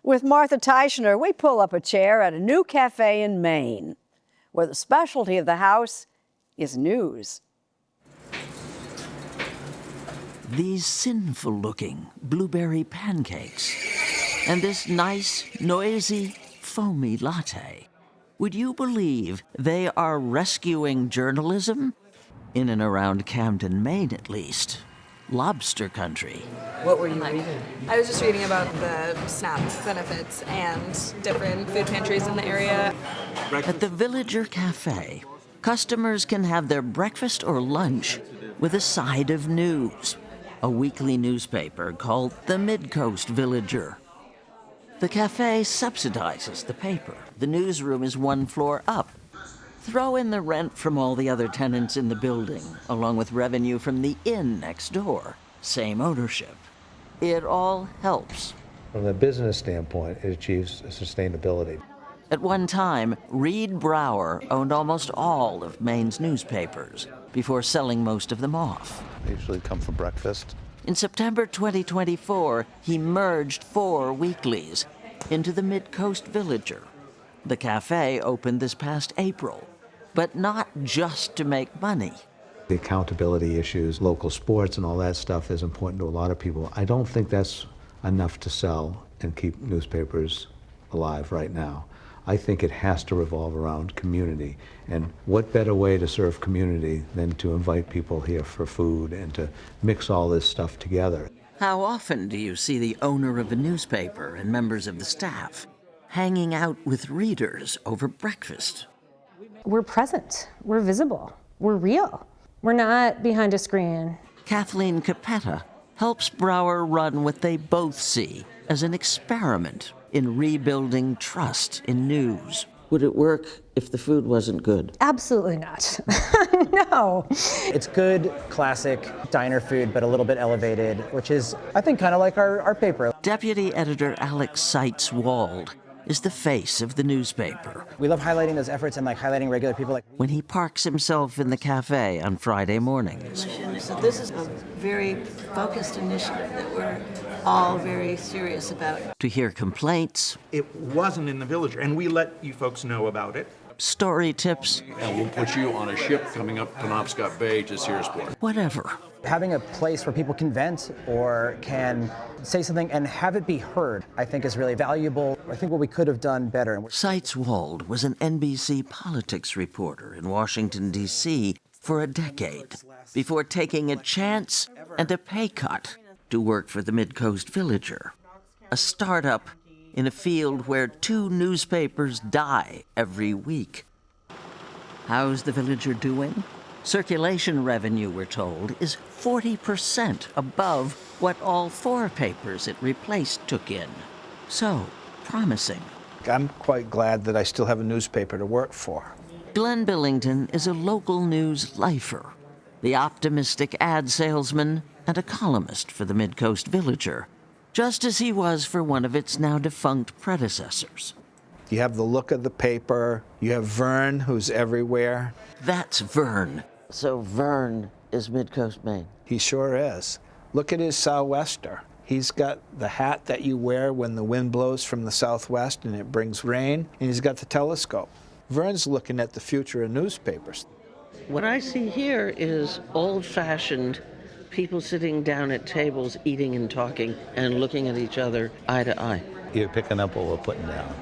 With Martha Teichner, we pull up a chair at a new cafe in Maine, where the specialty of the house is news. These sinful-looking blueberry pancakes and this nice, noisy, foamy latte. Would you believe they are rescuing journalism? In and around Camden, Maine, at least. Lobster country. What were you reading? I was just reading about the SNAP benefits and different food pantries in the area. At the Villager Cafe, customers can have their breakfast or lunch with a side of news. A weekly newspaper called the Midcoast Villager. The cafe subsidizes the paper. The newsroom is one floor up. Throw in the rent from all the other tenants in the building, along with revenue from the inn next door. Same ownership. It all helps. From the business standpoint, it achieves sustainability. At one time, Reade Brower owned almost all of Maine's newspapers before selling most of them off. They usually come for breakfast. In September 2024, he merged 4 weeklies into the Midcoast Villager. The cafe opened this past April, but not just to make money. The accountability issues, local sports and all that stuff is important to a lot of people. I don't think that's enough to sell and keep newspapers alive right now. I think it has to revolve around community. And what better way to serve community than to invite people here for food and to mix all this stuff together? How often do you see the owner of a newspaper and members of the staff hanging out with readers over breakfast? We're present, we're visible, we're real. We're not behind a screen. Kathleen Capetta helps Brower run what they both see as an experiment in rebuilding trust in news. Would it work if the food wasn't good? Absolutely not. No. It's good, classic diner food, but a little bit elevated, which is, I think, kind of like our paper. Deputy editor Alex Seitz-Wald is the face of the newspaper. We love highlighting those efforts and highlighting regular people. When he parks himself in the cafe on Friday mornings. So this is a very focused initiative that we're all very serious about. To hear complaints. It wasn't in the Villager, and we let you folks know about it. Story tips. And we'll put you on a ship coming up Penobscot Bay to Searsport. Whatever. Having a place where people can vent or can say something and have it be heard, I think is really valuable. I think what we could have done better. Seitz-Wald was an NBC politics reporter in Washington, D.C. for a decade before taking a chance and a pay cut to work for the Midcoast Villager, a startup in a field where 2 newspapers die every week. How's the Villager doing? Circulation revenue, we're told, is 40% above what all 4 papers it replaced took in. So, promising. I'm quite glad that I still have a newspaper to work for. Glenn Billington is a local news lifer, the optimistic ad salesman and a columnist for the Midcoast Villager, just as he was for one of its now defunct predecessors. You have the look of the paper, you have Vern, who's everywhere. That's Vern. So Vern is Midcoast Maine. He sure is. Look at his sou'wester. He's got the hat that you wear when the wind blows from the southwest and it brings rain, and he's got the telescope. Vern's looking at the future of newspapers. What I see here is old-fashioned people sitting down at tables, eating and talking, and looking at each other eye to eye. You're picking up what we're putting down.